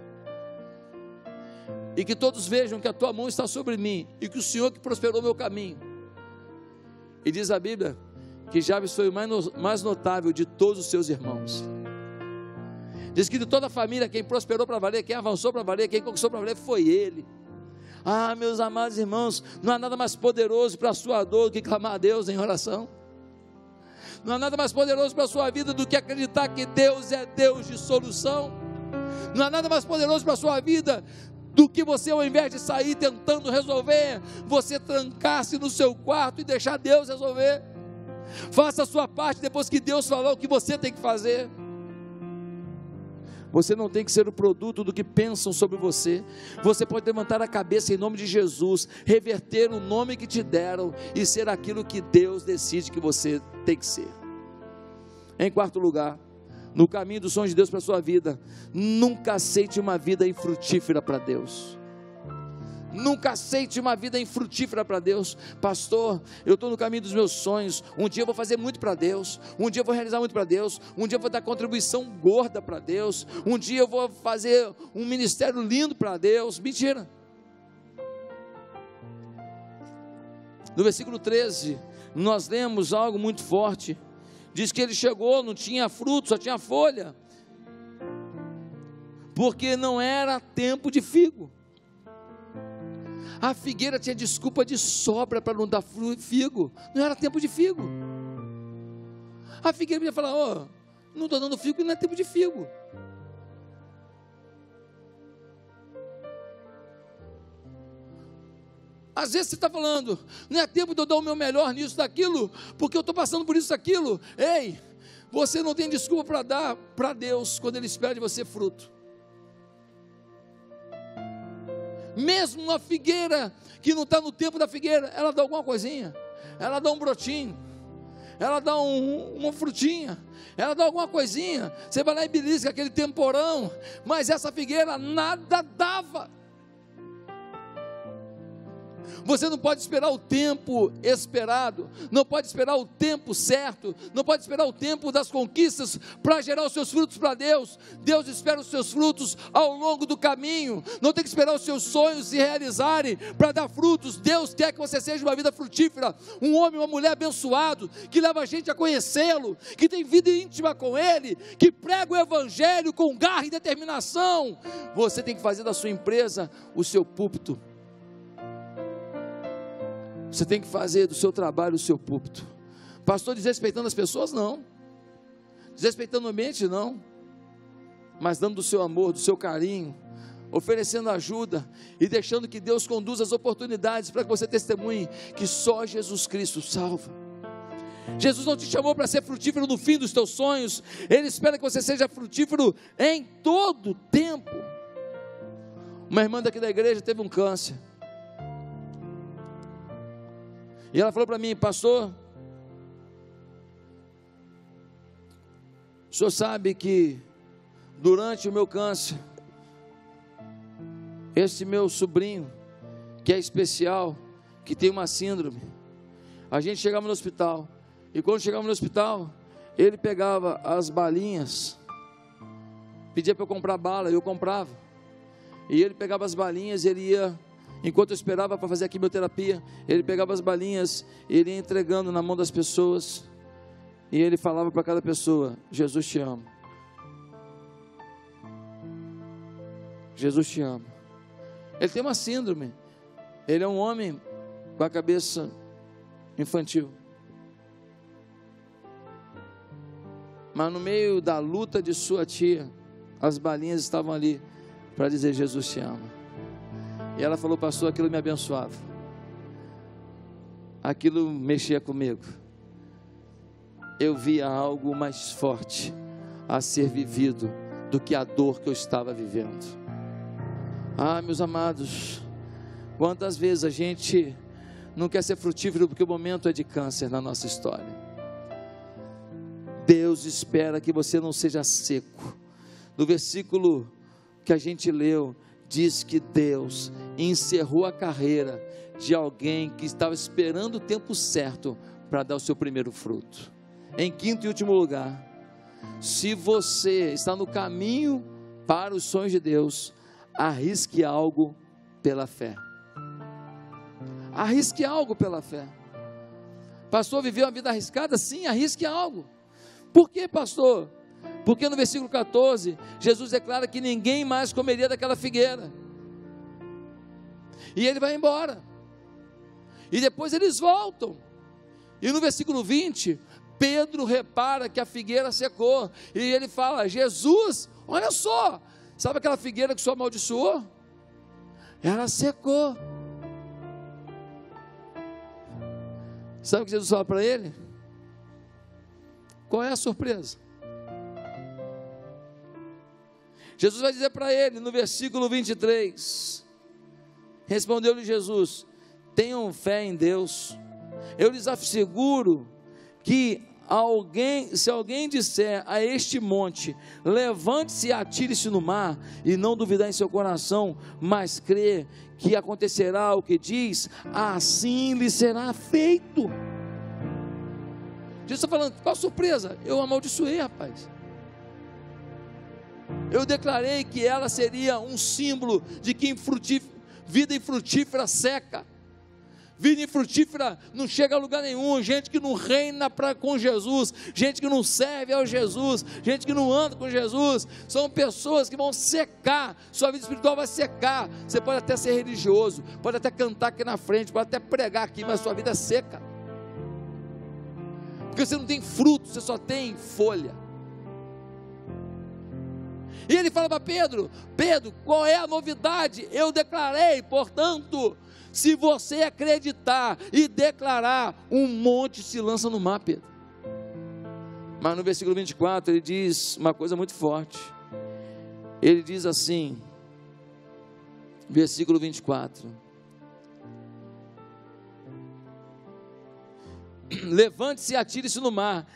A: e que todos vejam que a tua mão está sobre mim, e que o Senhor que prosperou meu caminho. E diz a Bíblia que Jabes foi o mais notável de todos os seus irmãos. Diz que de toda a família, quem prosperou para valer, quem avançou para valer, quem conquistou para valer, foi ele. Ah, meus amados irmãos, não há nada mais poderoso para a sua dor do que clamar a Deus em oração. Não há nada mais poderoso para a sua vida do que acreditar que Deus é Deus de solução. Não há nada mais poderoso para a sua vida do que você, ao invés de sair tentando resolver, você trancar-se no seu quarto e deixar Deus resolver. Faça a sua parte depois que Deus falar o que você tem que fazer. Você não tem que ser o produto do que pensam sobre você. Você pode levantar a cabeça em nome de Jesus, reverter o nome que te deram e ser aquilo que Deus decide que você tem que ser. Em quarto lugar, no caminho dos sonhos de Deus para a sua vida, nunca aceite uma vida infrutífera para Deus. Nunca aceite uma vida infrutífera para Deus. Pastor, eu estou no caminho dos meus sonhos. Um dia eu vou fazer muito para Deus. Um dia eu vou realizar muito para Deus. Um dia eu vou dar contribuição gorda para Deus. Um dia eu vou fazer um ministério lindo para Deus. Mentira. No versículo 13, nós lemos algo muito forte. Diz que ele chegou, não tinha fruto, só tinha folha, porque não era tempo de figo. A figueira tinha desculpa de sobra para não dar figo. Não era tempo de figo. A figueira ia falar: ó, não estou dando figo, não é tempo de figo. Às vezes você está falando: não é tempo de eu dar o meu melhor nisso, daquilo, porque eu estou passando por isso, daquilo. Ei, você não tem desculpa para dar para Deus quando Ele espera de você fruto. Mesmo uma figueira que não está no tempo da figueira, ela dá alguma coisinha, ela dá um brotinho, ela dá uma frutinha, ela dá alguma coisinha. Você vai lá e belisca aquele temporão, mas essa figueira nada dava. Você não pode esperar o tempo esperado, não pode esperar o tempo certo, não pode esperar o tempo das conquistas para gerar os seus frutos para Deus. Deus espera os seus frutos ao longo do caminho. Não tem que esperar os seus sonhos se realizarem para dar frutos. Deus quer que você seja uma vida frutífera, um homem, uma mulher abençoado, que leva a gente a conhecê-lo, que tem vida íntima com Ele, que prega o Evangelho com garra e determinação. Você tem que fazer da sua empresa o seu púlpito. Você tem que fazer do seu trabalho o seu púlpito. Pastor, desrespeitando as pessoas? Não. Desrespeitando o ambiente? Não. Mas dando do seu amor, do seu carinho, oferecendo ajuda e deixando que Deus conduza as oportunidades para que você testemunhe que só Jesus Cristo salva. Jesus não te chamou para ser frutífero no fim dos teus sonhos. Ele espera que você seja frutífero em todo tempo. Uma irmã daqui da igreja teve um câncer. E ela falou para mim: pastor, o senhor sabe que durante o meu câncer, esse meu sobrinho, que é especial, que tem uma síndrome, a gente chegava no hospital, e quando chegava no hospital, ele pegava as balinhas, pedia para eu comprar bala, eu comprava, e ele pegava as balinhas, ele ia, enquanto eu esperava para fazer a quimioterapia, ele pegava as balinhas, ele ia entregando na mão das pessoas, e ele falava para cada pessoa: Jesus te ama, Jesus te ama. Ele tem uma síndrome, Ele é um homem com a cabeça infantil. Mas no meio da luta de sua tia, as balinhas estavam ali para dizer: Jesus te ama. E ela falou: pastor, aquilo me abençoava, aquilo mexia comigo. Eu via algo mais forte a ser vivido do que a dor que eu estava vivendo. Ah, meus amados, quantas vezes a gente não quer ser frutífero porque o momento é de câncer na nossa história. Deus espera que você não seja seco. No versículo que a gente leu, diz que Deus encerrou a carreira de alguém que estava esperando o tempo certo para dar o seu primeiro fruto. Em quinto e último lugar, se você está no caminho para os sonhos de Deus, arrisque algo pela fé. Arrisque algo pela fé. Pastor, viveu uma vida arriscada? Sim, arrisque algo. Por quê, pastor? Porque no versículo 14, Jesus declara que ninguém mais comeria daquela figueira. E ele vai embora. E depois eles voltam. E no versículo 20, Pedro repara que a figueira secou. E ele fala: Jesus, olha só, sabe aquela figueira que o senhor amaldiçoou? Ela secou. Sabe o que Jesus fala para ele? Qual é a surpresa? Jesus vai dizer para ele no versículo 23, respondeu-lhe Jesus: tenham fé em Deus. Eu lhes asseguro que se alguém disser a este monte: levante-se e atire-se no mar, e não duvidar em seu coração, mas crer que acontecerá o que diz, assim lhe será feito. Jesus está falando: qual surpresa? Eu amaldiçoei, rapaz. Eu declarei que ela seria um símbolo de que vida infrutífera seca. Vida infrutífera não chega a lugar nenhum. Gente que não reina com Jesus, gente que não serve ao Jesus, gente que não anda com Jesus, são pessoas que vão secar. Sua vida espiritual vai secar. Você pode até ser religioso, pode até cantar aqui na frente, pode até pregar aqui, mas sua vida é seca, porque você não tem fruto, você só tem folha. E ele fala para Pedro: Pedro, qual é a novidade? Eu declarei, portanto, se você acreditar e declarar, um monte se lança no mar, Pedro. Mas no versículo 24 ele diz uma coisa muito forte. Ele diz assim, versículo 24: levante-se e atire-se no mar,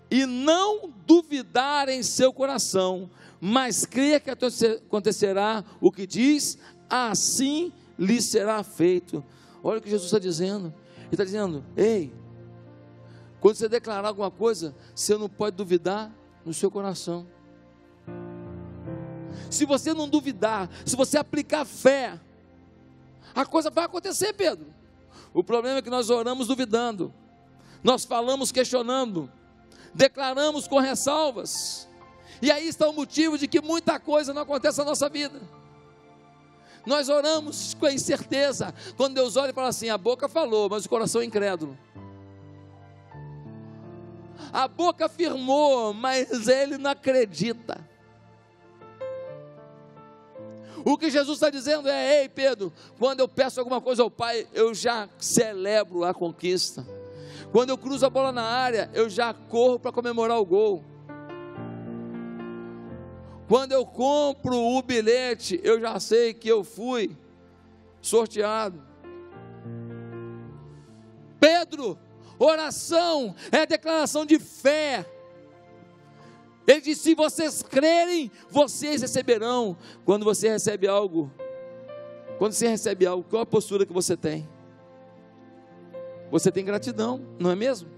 A: e não duvidar em seu coração, mas creia que acontecerá o que diz, assim lhe será feito. Olha o que Jesus está dizendo. Ele está dizendo: ei, quando você declarar alguma coisa, você não pode duvidar no seu coração. Se você não duvidar, se você aplicar fé, a coisa vai acontecer, Pedro. O problema é que nós oramos duvidando, nós falamos questionando, declaramos com ressalvas, e aí está o motivo de que muita coisa não acontece na nossa vida. Nós oramos com incerteza. Quando Deus olha e fala assim: a boca falou, mas o coração é incrédulo. A boca afirmou, mas ele não acredita. O que Jesus está dizendo é: ei Pedro, quando eu peço alguma coisa ao Pai, eu já celebro a conquista. Quando eu cruzo a bola na área, eu já corro para comemorar o gol. Quando eu compro o bilhete, eu já sei que eu fui sorteado. Pedro, oração é declaração de fé. Ele disse: se vocês crerem, vocês receberão. Quando você recebe algo, qual a postura que você tem? Você tem gratidão, não é mesmo?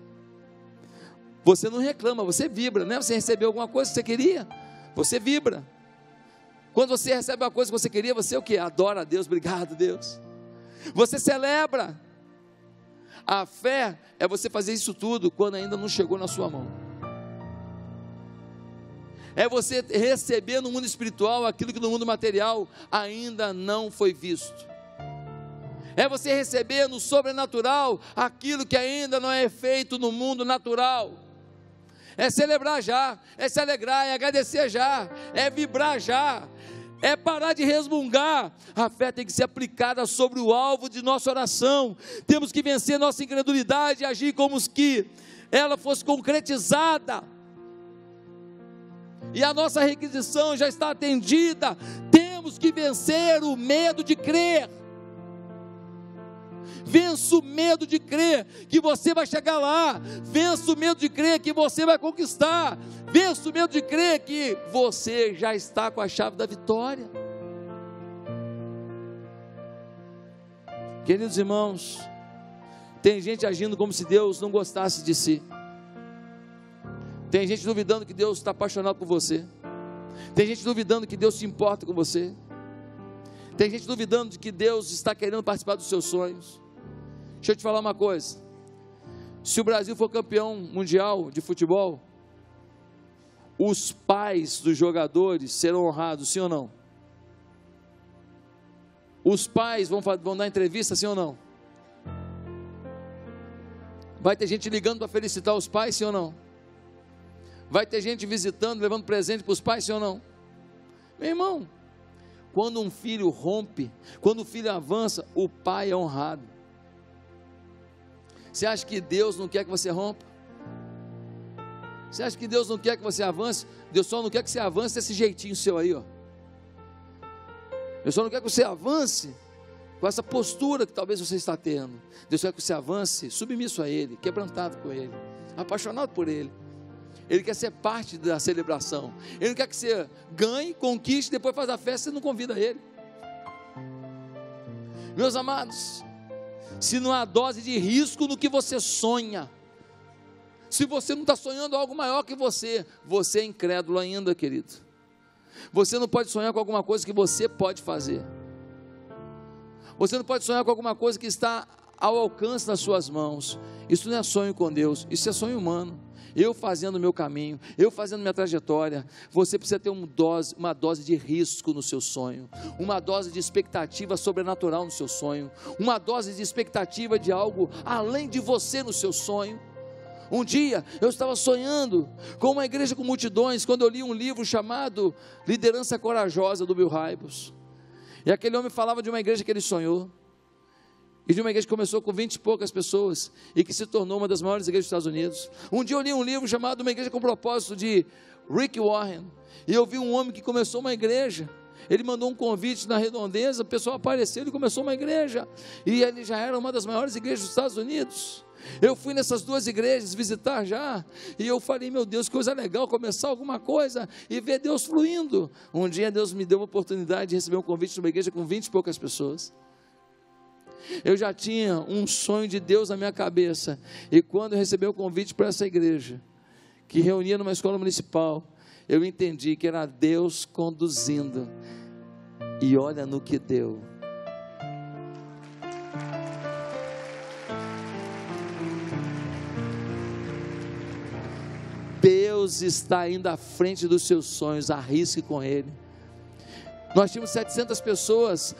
A: Você não reclama, você vibra, né? Você recebeu alguma coisa que você queria, você vibra. Quando você recebe uma coisa que você queria, você o quê? Adora a Deus, obrigado Deus. Você celebra. A fé é você fazer isso tudo quando ainda não chegou na sua mão. É você receber no mundo espiritual aquilo que no mundo material ainda não foi visto. É você receber no sobrenatural aquilo que ainda não é feito no mundo natural. É celebrar já, é se alegrar, é agradecer já, é vibrar já, é parar de resmungar. A fé tem que ser aplicada sobre o alvo de nossa oração. Temos que vencer nossa incredulidade e agir como que ela fosse concretizada. E a nossa requisição já está atendida. Temos que vencer o medo de crer. Vença o medo de crer que você vai chegar lá. Vença o medo de crer que você vai conquistar. Vença o medo de crer que você já está com a chave da vitória. Queridos irmãos, tem gente agindo como se Deus não gostasse de si. Tem gente duvidando que Deus está apaixonado por você. Tem gente duvidando que Deus se importa com você. Tem gente duvidando de que Deus está querendo participar dos seus sonhos. Deixa eu te falar uma coisa. Se o Brasil for campeão mundial de futebol, os pais dos jogadores serão honrados, sim ou não? Os pais vão dar entrevista, sim ou não? Vai ter gente ligando para felicitar os pais, sim ou não? Vai ter gente visitando, levando presente para os pais, sim ou não? Meu irmão, quando um filho rompe, quando o filho avança, o pai é honrado. Você acha que Deus não quer que você rompa? Você acha que Deus não quer que você avance? Deus só não quer que você avance desse jeitinho seu aí, ó. Deus só não quer que você avance com essa postura que talvez você está tendo. Deus quer que você avance submisso a Ele, quebrantado com Ele, apaixonado por Ele. Ele quer ser parte da celebração. Ele não quer que você ganhe, conquiste, depois faz a festa e não convida Ele. Meus amados, se não há dose de risco no que você sonha, se você não está sonhando algo maior que você é incrédulo ainda, querido. Você não pode sonhar com alguma coisa que você pode fazer. Você não pode sonhar com alguma coisa que está ao alcance das suas mãos. Isso não é sonho com Deus, isso é sonho humano. Eu fazendo o meu caminho, eu fazendo minha trajetória. Você precisa ter uma dose de risco no seu sonho, uma dose de expectativa sobrenatural no seu sonho, uma dose de expectativa de algo além de você no seu sonho. Um dia eu estava sonhando com uma igreja com multidões, quando eu li um livro chamado Liderança Corajosa, do Bill Hybels. E aquele homem falava de uma igreja que ele sonhou, e de uma igreja que começou com 20 e poucas pessoas, e que se tornou uma das maiores igrejas dos Estados Unidos. Um dia eu li um livro chamado Uma Igreja com Propósito, de Rick Warren, e eu vi um homem que começou uma igreja. Ele mandou um convite na Redondeza, o pessoal apareceu, ele começou uma igreja, e ele já era uma das maiores igrejas dos Estados Unidos. Eu fui nessas duas igrejas visitar já, e eu falei, meu Deus, que coisa legal, começar alguma coisa, e ver Deus fluindo. Um dia Deus me deu uma oportunidade de receber um convite de uma igreja com 20 e poucas pessoas. Eu já tinha um sonho de Deus na minha cabeça, e quando eu recebi o convite para essa igreja, que reunia numa escola municipal, eu entendi que era Deus conduzindo, e olha no que deu. Deus está indo à frente dos seus sonhos, arrisque com Ele. Nós tínhamos 700 pessoas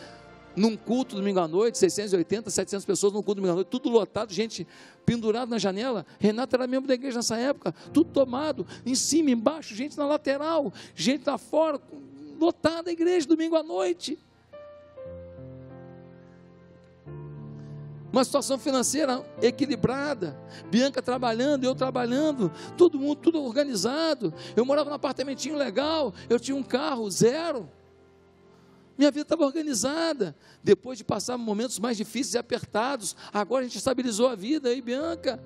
A: num culto domingo à noite, 680, 700 pessoas num culto domingo à noite, tudo lotado, gente pendurada na janela. Renato era membro da igreja nessa época, tudo tomado, em cima, embaixo, gente na lateral, gente lá fora, lotada a igreja domingo à noite. Uma situação financeira equilibrada, Bianca trabalhando, eu trabalhando, todo mundo, tudo organizado. Eu morava num apartamentinho legal, eu tinha um carro zero. Minha vida estava organizada. Depois de passar momentos mais difíceis e apertados, agora a gente estabilizou a vida. Aí, Bianca,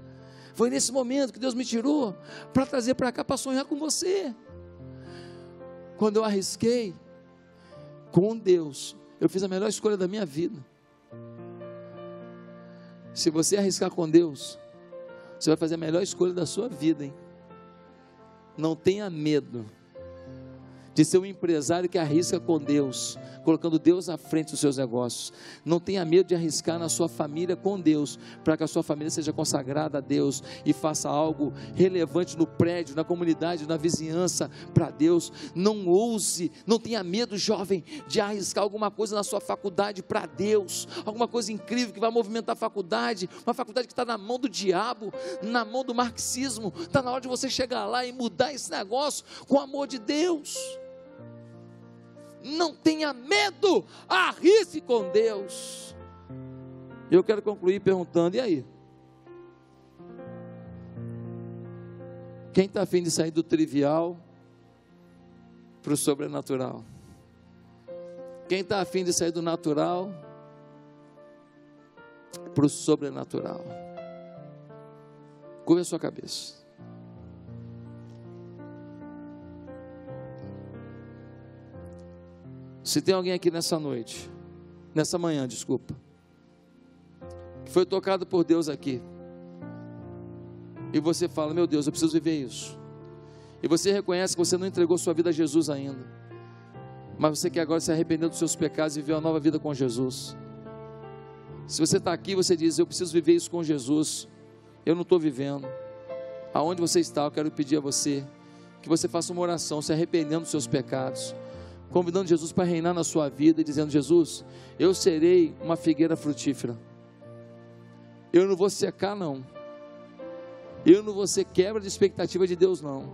A: foi nesse momento que Deus me tirou para trazer para cá, para sonhar com você. Quando eu arrisquei com Deus, eu fiz a melhor escolha da minha vida. Se você arriscar com Deus, você vai fazer a melhor escolha da sua vida, hein? Não tenha medo. de ser um empresário que arrisca com Deus, colocando Deus à frente dos seus negócios. Não tenha medo de arriscar na sua família com Deus, para que a sua família seja consagrada a Deus e faça algo relevante no prédio, na comunidade, na vizinhança para Deus. Não ouse, não tenha medo, jovem, de arriscar alguma coisa na sua faculdade para Deus, alguma coisa incrível que vai movimentar a faculdade, uma faculdade que está na mão do diabo, na mão do marxismo. Está na hora de você chegar lá e mudar esse negócio com o amor de Deus. Não tenha medo, arrisque com Deus. Eu quero concluir perguntando: e aí? Quem está afim de sair do trivial para o sobrenatural? Quem está afim de sair do natural para o sobrenatural? Curva a sua cabeça. Se tem alguém aqui nessa noite, nessa manhã, desculpa, que foi tocado por Deus aqui, e você fala: meu Deus, eu preciso viver isso, e você reconhece que você não entregou sua vida a Jesus ainda, mas você quer agora se arrepender dos seus pecados e viver uma nova vida com Jesus. Se você está aqui, você diz: eu preciso viver isso com Jesus, eu não estou vivendo. Aonde você está, eu quero pedir a você que você faça uma oração, se arrependendo dos seus pecados, convidando Jesus para reinar na sua vida e dizendo: Jesus, eu serei uma figueira frutífera, eu não vou secar não, eu não vou ser quebra de expectativa de Deus não,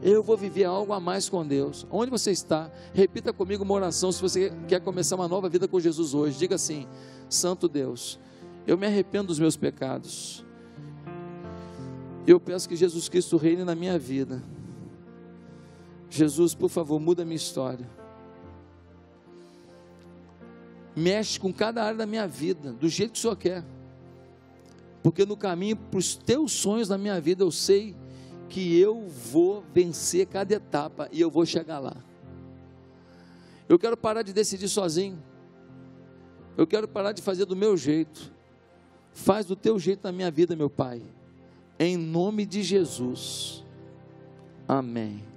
A: eu vou viver algo a mais com Deus. Onde você está, repita comigo uma oração. Se você quer começar uma nova vida com Jesus hoje, diga assim: Santo Deus, eu me arrependo dos meus pecados, eu peço que Jesus Cristo reine na minha vida. Jesus, por favor, muda a minha história, mexe com cada área da minha vida, do jeito que o Senhor quer, porque no caminho para os teus sonhos na minha vida, eu sei que eu vou vencer cada etapa, e eu vou chegar lá. Eu quero parar de decidir sozinho, eu quero parar de fazer do meu jeito, faz do teu jeito na minha vida, meu Pai, em nome de Jesus, amém.